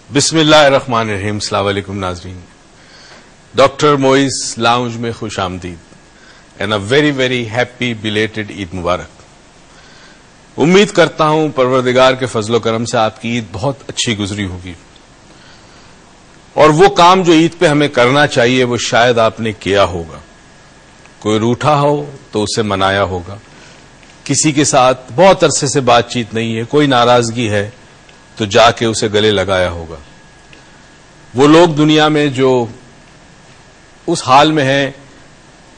बिस्मिल्लाहिर्रहमानिर्रहीम। अस्सलाम वालेकुम नाज़रीन। डॉक्टर मोइस लाउंज में खुश आमदीद and a very very happy belated Eid मुबारक। उम्मीद करता हूं परवरदिगार के फजलो करम से आपकी ईद बहुत अच्छी गुजरी होगी और वो काम जो ईद पे हमें करना चाहिए वो शायद आपने किया होगा। कोई रूठा हो तो उसे मनाया होगा, किसी के साथ बहुत अरसे से बातचीत नहीं है, कोई नाराजगी है तो जाके उसे गले लगाया होगा। वो लोग दुनिया में जो उस हाल में हैं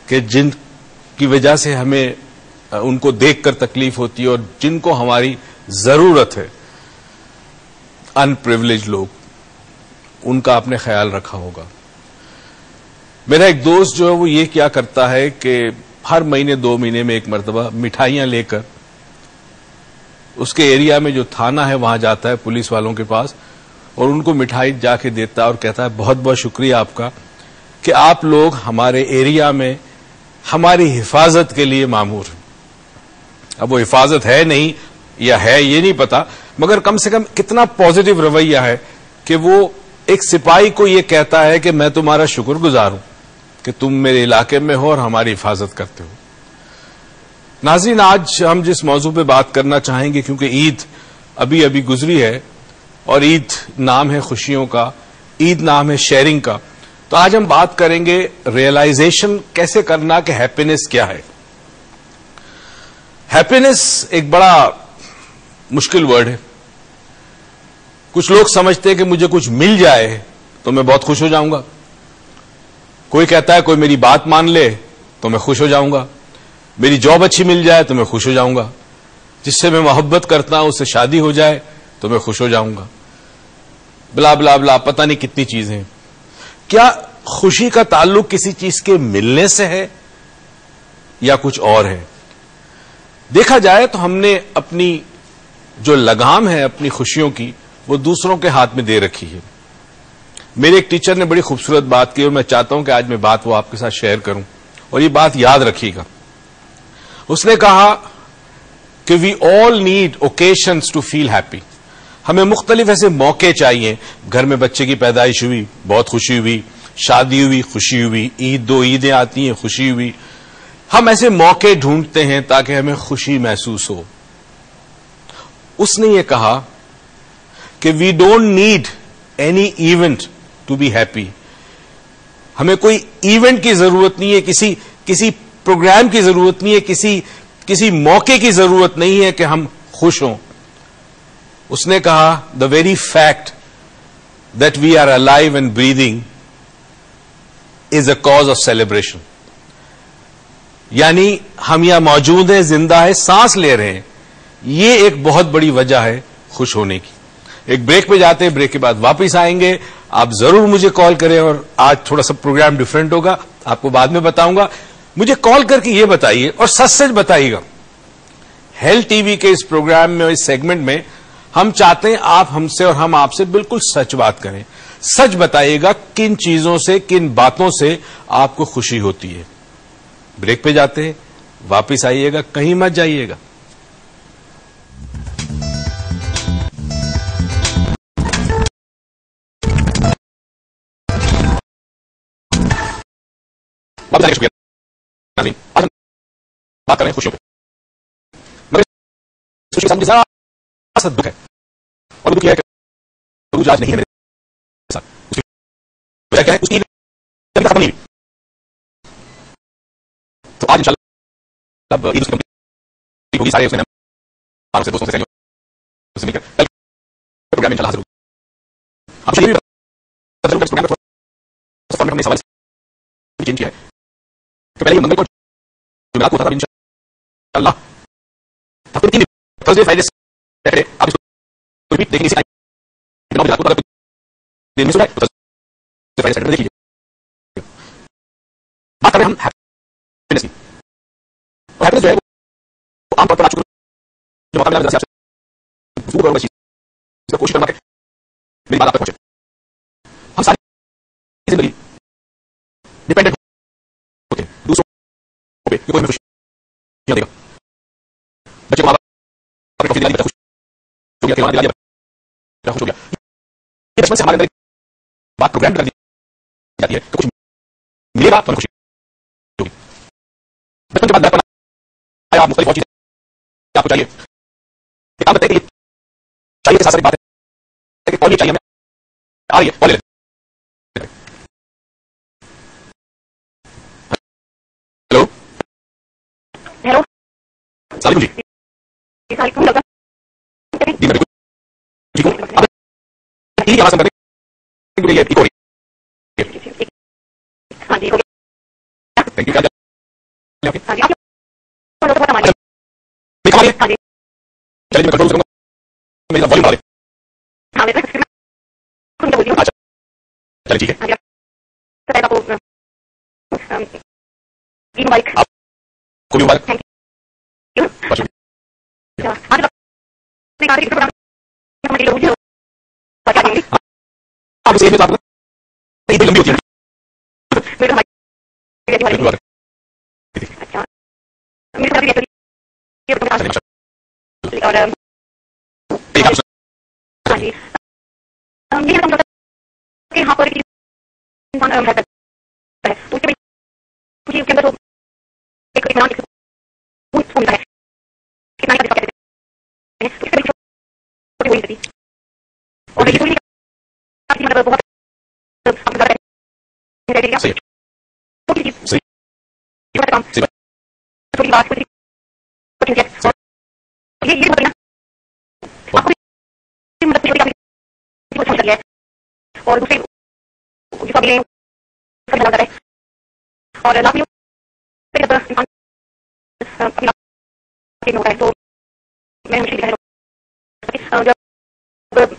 कि जिनकी वजह से हमें उनको देखकर तकलीफ होती है और जिनको हमारी जरूरत है, अनप्रिविलेज लोग, उनका आपने ख्याल रखा होगा। मेरा एक दोस्त जो है वो ये क्या करता है कि हर महीने 2 महीने में एक मरतबा मिठाइयां लेकर उसके एरिया में जो थाना है वहां जाता है पुलिस वालों के पास और उनको मिठाई जाके देता है और कहता है बहुत बहुत शुक्रिया आपका कि आप लोग हमारे एरिया में हमारी हिफाजत के लिए मामूर हैं। अब वो हिफाजत है नहीं या है ये नहीं पता, मगर कम से कम कितना पॉजिटिव रवैया है कि वो एक सिपाही को ये कहता है कि मैं तुम्हारा शुक्रगुजार हूं कि तुम मेरे इलाके में हो और हमारी हिफाजत करते हो। नाज़रीन, आज हम जिस मौजू पे बात करना चाहेंगे, क्योंकि ईद अभी अभी गुजरी है और ईद नाम है खुशियों का, ईद नाम है शेयरिंग का, तो आज हम बात करेंगे रियलाइजेशन कैसे करना कि हैप्पीनेस क्या है। हैप्पीनेस एक बड़ा मुश्किल वर्ड है। कुछ लोग समझते हैं कि मुझे कुछ मिल जाए तो मैं बहुत खुश हो जाऊंगा। कोई कहता है कोई मेरी बात मान ले तो मैं खुश हो जाऊंगा, मेरी जॉब अच्छी मिल जाए तो मैं खुश हो जाऊंगा, जिससे मैं मोहब्बत करता हूं उससे शादी हो जाए तो मैं खुश हो जाऊंगा, ब्ला ब्ला ब्ला, पता नहीं कितनी चीजें। क्या खुशी का ताल्लुक किसी चीज के मिलने से है या कुछ और है? देखा जाए तो हमने अपनी जो लगाम है अपनी खुशियों की वो दूसरों के हाथ में दे रखी है। मेरे एक टीचर ने बड़ी खूबसूरत बात की और मैं चाहता हूं कि आज मैं बात वो आपके साथ शेयर करूं और ये बात याद रखिएगा। उसने कहा कि we all need occasions to feel happy. हमें मुख्तलिफ ऐसे मौके चाहिए। घर में बच्चे की पैदाइश हुई, बहुत खुशी हुई, शादी हुई, खुशी हुई, ईद, 2 ईदें आती हैं, खुशी हुई। हम ऐसे मौके ढूंढते हैं ताकि हमें खुशी महसूस हो। उसने ये कहा कि we don't need any event to be happy. हमें कोई इवेंट की जरूरत नहीं है, किसी प्रोग्राम की जरूरत नहीं है, किसी मौके की जरूरत नहीं है कि हम खुश हों। उसने कहा the very fact that we are alive and breathing is a cause of celebration. यानी हम यहां मौजूद हैं, जिंदा है, सांस ले रहे हैं, ये एक बहुत बड़ी वजह है खुश होने की। एक ब्रेक पे जाते हैं, ब्रेक के बाद वापस आएंगे। आप जरूर मुझे कॉल करें और आज थोड़ा सा प्रोग्राम डिफरेंट होगा, आपको बाद में बताऊंगा। मुझे कॉल करके ये बताइए और सच सच बताइएगा। हेल्थ टीवी के इस प्रोग्राम में, इस सेगमेंट में हम चाहते हैं आप हमसे और हम आपसे बिल्कुल सच बात करें। सच बताइएगा किन चीजों से, किन बातों से आपको खुशी होती है। ब्रेक पे जाते हैं, वापिस आइएगा, कहीं मत जाइएगा। आज हम बात कर रहे हैं खुशियों पे, मगर इस खुशी के साथ मुझे जरा सा दुख है और दुख यह है कि रोज आज नहीं है मेरे साथ। उसकी वजह क्या है? उसकी अभी तक खत्म नहीं हुई। तो आज इंशाल्लाह अब ईद उसकी कंप्लीट होगी, सारे उसने मेहमानों से, दोस्तों से मिलकर कल प्रोग्राम इंशाल्लाह हाजिर होगी। आप ये भी बता जरूर इस प्रोग्राम को फॉर्मेट हमने सवाल चेंज किया है कि पहले ये मंगल को जुमेरात को होता था इंशाअल्लाह, हफ्ते 3 दिन, थर्सडे, फ्राइडे, सैटरडे, आप इसको रिपीट देखेंगे इसी टाइम जुमेरात को, अगर दिन में सुना है तो थर्सडे, फ्राइडे, सैटरडे देख लीजिए। बात करें हम हैप्पीनेस की, और हैप्पीनेस जो है वो आमतौर पर आप जो मौका मिला आपसे जरूर करूंगा, चीज कोशिश करना कि मेरी बात आप तक पहुंचे। हम सारी जिंदगी डिपेंडेंट होते हैं दूसरों पे कि कोई हमें खुशियां देगा। बच्चे को मां बाप अपनी खुशी दिला दी, खुश हो गया, खिलौना दिला दिया, खुश हो गया। ये बचपन से हमारे अंदर बात प्रोग्राम कर दी जाती है, तो कुछ मिलेगा तो खुशी होगी। बचपन के बाद लड़पन आया, आप मुख्तलिफ और चीजें आपको चाहिए, एक काम करते हैं कि चाहिए के साथ साथ बात है कि कौन ये चाहिए हमें आ रही है, कौन ले लेते हैं। हेलो हेलो सलाम जी, जी मैं बिल्कुल ठीक हूँ। आप यही आवाज करते हैं, ये इको हो रही है। हाँ जी, हो गया। Thank you. क्या हाँ जी, आप बहुत हमारी नहीं खा रही है? हाँ जी, चलिए मैं कंट्रोल करूंगा, मेरा वॉल्यूम बढ़ा दे। हाँ वैसे सुन के बोलिए। अच्छा चलिए ठीक है। हाँ जी, सर आपको ई मोबाइल आपको भी मुबारक। Thank you. बहुत शुक्रिया। आज आपने कहा कि हमारे लोग जो क्या देंगे आप इसे में तो आपको नहीं लंबी होती है मेरे हमारे मुबारक। अच्छा मेरे साथ ये और एक आप हाँ जी ये हम कि यहाँ पर इंसान रहता है तो उसके खुशी उसके अंदर तो एक इतना होता है कितना ही कहते हैं तो इससे छोटी हुई थी और ये मतलब बहुत सही सही काम थोड़ी बात ये बताइए आपको मतलब कुछ समझ गया और दूसरे जिसका भी सब लगा है और लाभ जब इंसान होता है तो मैं मुश्किल है जब आप बिल्कुल सही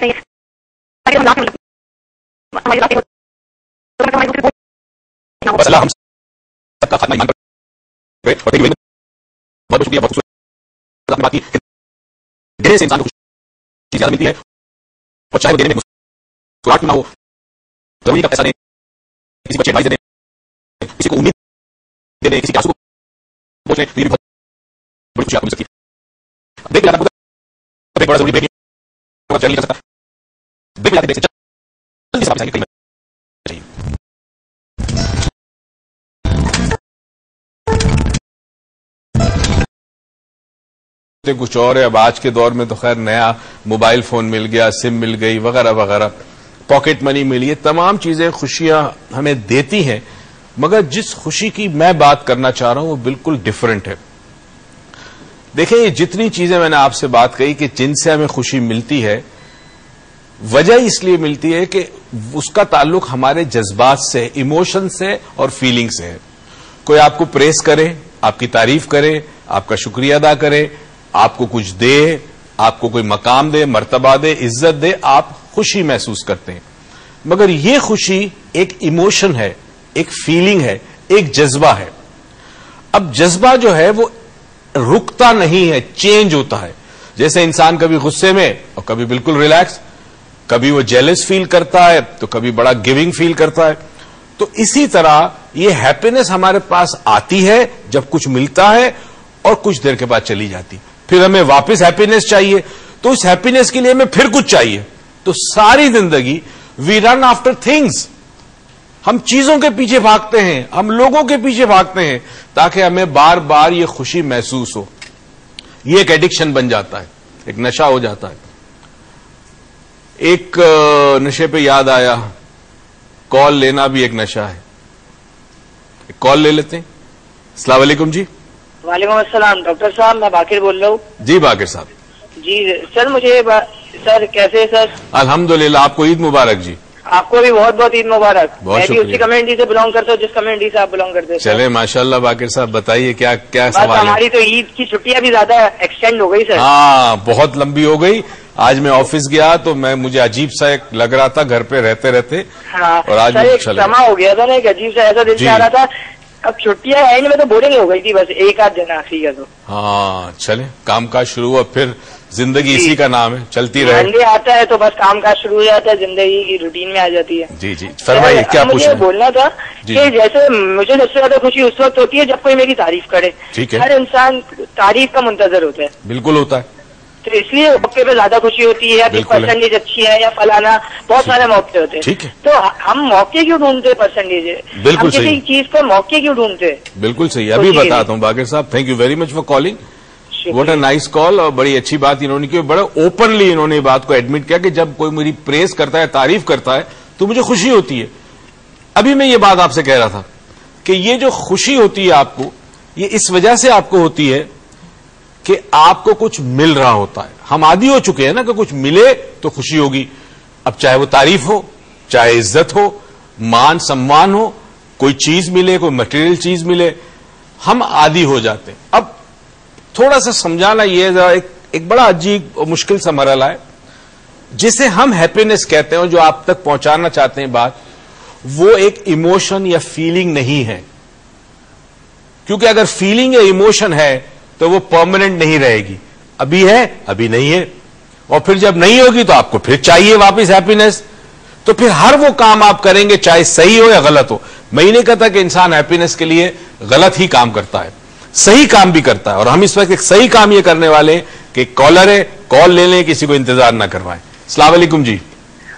है। और नहीं होता बस अल्लाह हम सबका खात्मा ईमान पर और बहुत बहुत शुक्रिया, बहुत खूबसूरत आपने बात की। देने से इंसान को खुशी ज्यादा मिलती है और चाहे वो देने में मुस्कुराहट ना हो, जरूरी का पैसा दें, किसी को एडवाइस दें, किसी को उम्मीद दे दें, किसी के आंसू को पोंछ लें, तो ये भी बहुत बड़ी खुशी आपको मिल सकती है। देख जाता एक बड़ा जरूरी ब्रेक नहीं कर सकता, ब्रेक में जाते जल्दी से वापस आएंगे, कहीं चाहिए। कुछ और है। अब आज के दौर में तो खैर नया मोबाइल फोन मिल गया, सिम मिल गई, वगैरह वगैरह, पॉकेट मनी मिली, ये तमाम चीजें खुशियां हमें देती हैं, मगर जिस खुशी की मैं बात करना चाह रहा हूं वो बिल्कुल डिफरेंट है। देखिए, ये जितनी चीजें मैंने आपसे बात कही कि जिनसे हमें खुशी मिलती है, वजह इसलिए मिलती है कि उसका ताल्लुक हमारे जज्बात से, इमोशन से और फीलिंग से है। कोई आपको प्रेस करे, आपकी तारीफ करे, आपका शुक्रिया अदा करे, आपको कुछ दे, आपको कोई मकाम दे, मर्तबा दे, इज्जत दे, आप खुशी महसूस करते हैं। मगर ये खुशी एक इमोशन है, एक फीलिंग है, एक जज्बा है। अब जज्बा जो है वो रुकता नहीं है, चेंज होता है। जैसे इंसान कभी गुस्से में और कभी बिल्कुल रिलैक्स, कभी वो जेलस फील करता है तो कभी बड़ा गिविंग फील करता है। तो इसी तरह ये हैप्पीनेस हमारे पास आती है जब कुछ मिलता है और कुछ देर के बाद चली जाती, फिर हमें वापस हैप्पीनेस चाहिए, तो उस हैप्पीनेस के लिए हमें फिर कुछ चाहिए। तो सारी जिंदगी वी रन आफ्टर थिंग्स, हम चीजों के पीछे भागते हैं, हम लोगों के पीछे भागते हैं ताकि हमें बार बार ये खुशी महसूस हो। ये एक एडिक्शन बन जाता है, एक नशा हो जाता है। एक नशे पे याद आया, कॉल लेना भी एक नशा है। एक कॉल ले लेते हैं। अस्सलाम वालेकुम जी। वालेकुम अस्सलाम। डॉक्टर साहब, मैं बाकिर बोल रहा हूँ। जी बाकिर साहब। जी सर, मुझे सर कैसे सर? अल्हम्दुलिल्लाह, आपको ईद मुबारक जी। आपको भी बहुत बहुत ईद मुबारक। बहुत मैं भी शुक्रिया। उसी कम्युनिटी से बिलोंग करता हूँ जिस कम्युनिटी से आप बिलोंग करते हैं। चले माशाल्लाह बाकिर साहब, बताइए क्या क्या बस सवाल है? हमारी तो ईद की छुट्टियां भी ज्यादा एक्सटेंड हो गई सर। हाँ, बहुत लंबी हो गई। आज मैं ऑफिस गया तो मुझे अजीब सा एक लग रहा था घर पे रहते रहते। हाँ और आज सर, भी एक चले समा हो गया था ना, एक अजीब सा ऐसा दिल जी। से आ रहा था। अब छुट्टियां एंड में तो बोरिंग हो गई थी, बस एक आध दिन आखिरी का तो। हाँ चले, काम काज शुरू, अब फिर जिंदगी जी। इसी का नाम है, चलती रहे। मंडे आता है तो बस काम काज शुरू हो जाता है, जिंदगी की रूटीन में आ जाती है। जी जी, फरमाइए क्या पूछ मुझे रहे हैं? बोलना था जी, कि जी। जैसे मुझे सबसे ज्यादा खुशी उस वक्त होती है जब कोई मेरी तारीफ करे। ठीक है। हर इंसान तारीफ का मुंतजर होता है, बिल्कुल होता है। तो इसलिए मौके पे ज्यादा खुशी होती है, या बिल्कुल है। परसेंटेज अच्छी है या फलाना, बहुत सारे मौके होते हैं। ठीक है। तो हम मौके क्यों ढूंढते हैं? परसेंटेज बिल्कुल हम किसी सही। चीज पर मौके क्यों ढूंढते हैं? बिल्कुल सही, अभी खुशी के बताता हूँ बाकिर साहब। Thank you very much for calling. शुक्रिया। व्हाट अ नाइस कॉल, और बड़ी अच्छी बात इन्होंने की। बड़ा ओपनली इन्होंने ये बात को एडमिट किया कि जब कोई मेरी प्रेस करता है, तारीफ करता है, तो मुझे खुशी होती है। अभी मैं ये बात आपसे कह रहा था कि ये जो खुशी होती है आपको, ये इस वजह से आपको होती है कि आपको कुछ मिल रहा होता है। हम आदी हो चुके हैं ना कि कुछ मिले तो खुशी होगी। अब चाहे वो तारीफ हो, चाहे इज्जत हो, मान सम्मान हो, कोई चीज मिले, कोई मटेरियल चीज मिले, हम आदी हो जाते हैं। अब थोड़ा सा समझाना ये जरा एक बड़ा अजीब और मुश्किल सा मरहला है जिसे हम हैप्पीनेस कहते हैं, और जो आप तक पहुंचाना चाहते हैं बात, वो एक इमोशन या फीलिंग नहीं है। क्योंकि अगर फीलिंग या इमोशन है तो वो परमानेंट नहीं रहेगी। अभी है, अभी नहीं है, और फिर जब नहीं होगी तो आपको फिर चाहिए वापस हैप्पीनेस। तो फिर हर वो काम आप करेंगे, चाहे सही हो या गलत हो। मैं ये नहीं कहता कि इंसान हैप्पीनेस के लिए गलत ही काम करता है, सही काम भी करता है। और हम इस वक्त एक सही काम ये करने वाले हैं कि कॉलर है, कॉल ले लें, किसी को इंतजार ना करवाएं। अस्सलाम वालेकुम जी।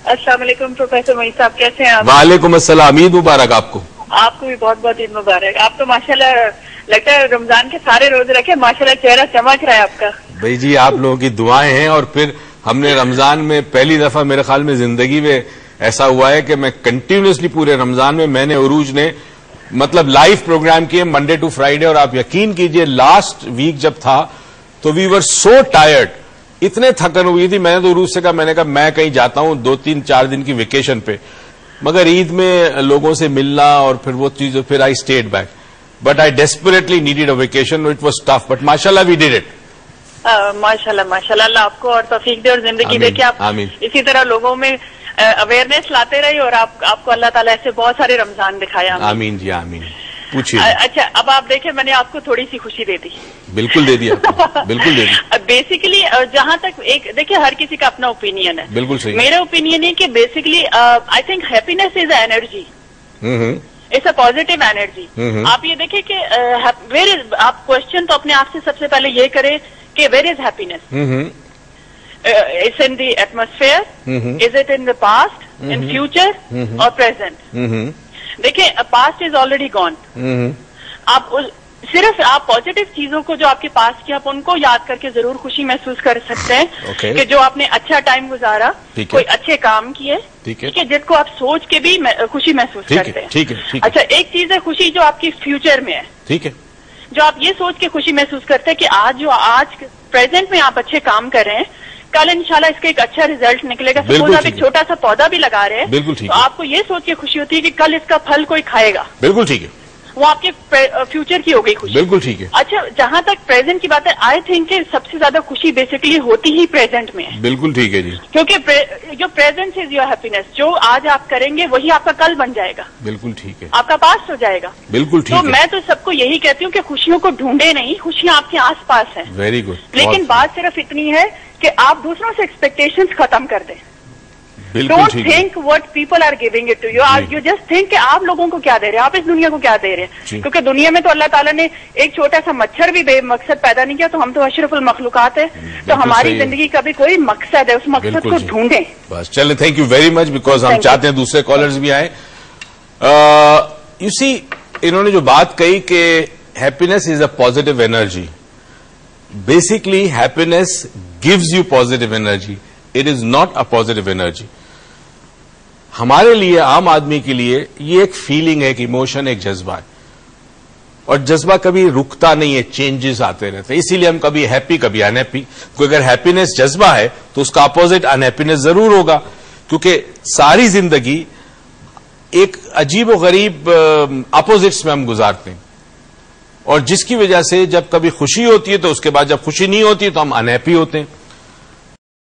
अस्सलाम वालेकुम प्रोफेसर मोईद साहब, कैसे हैं आप? वालेकुम अस्सलाम, ईद मुबारक आपको। आपको भी बहुत बहुत ईद मुबारक। आप तो माशाल्लाह लगता है रमजान के सारे रोजे रखे, माशाल्लाह चेहरा चमक रहा है आपका। भाई जी, आप लोगों की दुआएं हैं। और फिर हमने रमजान में पहली दफा मेरे ख्याल में जिंदगी में ऐसा हुआ है कि मैं कंटिन्यूसली पूरे रमजान में, मैंने उरूज ने मतलब लाइव प्रोग्राम किए मंडे टू फ्राइडे। और आप यकीन कीजिए लास्ट वीक जब था तो वी वर सो टायर्ड, इतने थकन हुई थी। मैंने तो उरूज से कहा, मैंने कहा मैं कहीं जाता हूं 2-3-4 दिन की वेकेशन पे, मगर ईद में लोगों से मिलना और फिर वो चीज, फिर I stayed back. But I desperately needed a vacation, it was tough, but माशाल्लाह वी डिड इट। माशाल्लाह माशाल्लाह, अल्लाह आपको और तौफीक दे और जिंदगी आमीन, दे कि आप आमीन। इसी तरह लोगों में अवेयरनेस लाते रहिए और आपको अल्लाह ताला ऐसे बहुत सारे रमजान दिखाए। आमीन जी, आमीन। पूछिए। अच्छा, अब आप देखें, मैंने आपको थोड़ी सी खुशी दे दी। बिल्कुल दे दिया, बिल्कुल दे दी। बेसिकली जहां तक एक देखिए, हर किसी का अपना ओपिनियन है। बिल्कुल सही। मेरा ओपिनियन है कि basically I think happiness is energy, it's a positive energy. आप ये देखिए कि वेयर इज, आप क्वेश्चन तो अपने आप से सबसे पहले ये करें कि where is happiness? It's in the atmosphere, is it in the past, in future और प्रेजेंट? देखिए, पास्ट इज ऑलरेडी गॉन। आप सिर्फ आप पॉजिटिव चीजों को जो आपके पास की, आप उनको याद करके जरूर खुशी महसूस कर सकते हैं। Okay. कि जो आपने अच्छा टाइम गुजारा, ठीक है। कोई अच्छे काम किए, ठीक है। जिसको आप सोच के भी खुशी महसूस ठीक करते है, हैं। ठीक है, ठीक है। अच्छा, एक चीज है खुशी जो आपकी फ्यूचर में है, ठीक है। जो आप ये सोच के खुशी महसूस करते हैं कि आज प्रेजेंट में आप अच्छे काम कर रहे हैं, कल इंशाल्लाह इसका एक अच्छा रिजल्ट निकलेगा। बिल्कुल सपोज आप ठीक एक है। छोटा सा पौधा भी लगा रहे हैं, बिल्कुल ठीक तो है। आपको ये सोच के खुशी होती है कि कल इसका फल कोई खाएगा। बिल्कुल ठीक है, वो आपके फ्यूचर की हो गई खुशी। बिल्कुल ठीक है। अच्छा, जहां तक प्रेजेंट की बात है, आई थिंक कि सबसे ज्यादा खुशी बेसिकली होती ही प्रेजेंट में है। बिल्कुल ठीक है जी, क्योंकि जो प्रेजेंट इज योर हैप्पीनेस, जो आज आप करेंगे वही आपका कल बन जाएगा, बिल्कुल ठीक है, आपका पास्ट हो जाएगा। बिल्कुल ठीक तो है। मैं तो सबको यही कहती हूँ कि खुशियों को ढूंढे नहीं, खुशियां आपके आसपास हैं। Very good. लेकिन बात सिर्फ इतनी है कि आप दूसरों से एक्सपेक्टेशंस खत्म कर दें। बिल्कुल डोंट ठीक है। Think what people are giving it to you, जी। यू जस्ट थिंक कि आप लोगों को क्या दे रहे हैं, आप इस दुनिया को क्या दे रहे जी। हैं। क्योंकि दुनिया में तो अल्लाह ताला ने एक छोटा सा मच्छर भी बेमकसद पैदा नहीं किया, तो हम तो अशरफुल मखलूकात है। तो हमारी सही है। जिंदगी का भी कोई मकसद है, उस मकसद बिल्कुल को जी। ढूंढें। बस चले, thank you very much, because हम Thank you. चाहते हैं दूसरे कॉलर्स भी आए। यू सी, इन्होंने जो बात कही कि happiness is a positive energy, basically happiness gives you positive energy, it is not a positive energy. हमारे लिए, आम आदमी के लिए, ये एक फीलिंग है, एक इमोशन, एक जज्बा है, और जज्बा कभी रुकता नहीं है, चेंजेस आते रहते हैं। इसीलिए हम कभी हैप्पी, कभी अनहैप्पी। क्योंकि अगर हैप्पीनेस जज्बा है तो उसका अपोजिट अनहैप्पीनेस जरूर होगा। क्योंकि सारी जिंदगी एक अजीब व गरीब अपोजिट्स में हम गुजारते हैं, और जिसकी वजह से जब कभी खुशी होती है तो उसके बाद जब खुशी नहीं होती तो हम अनहैप्पी होते हैं।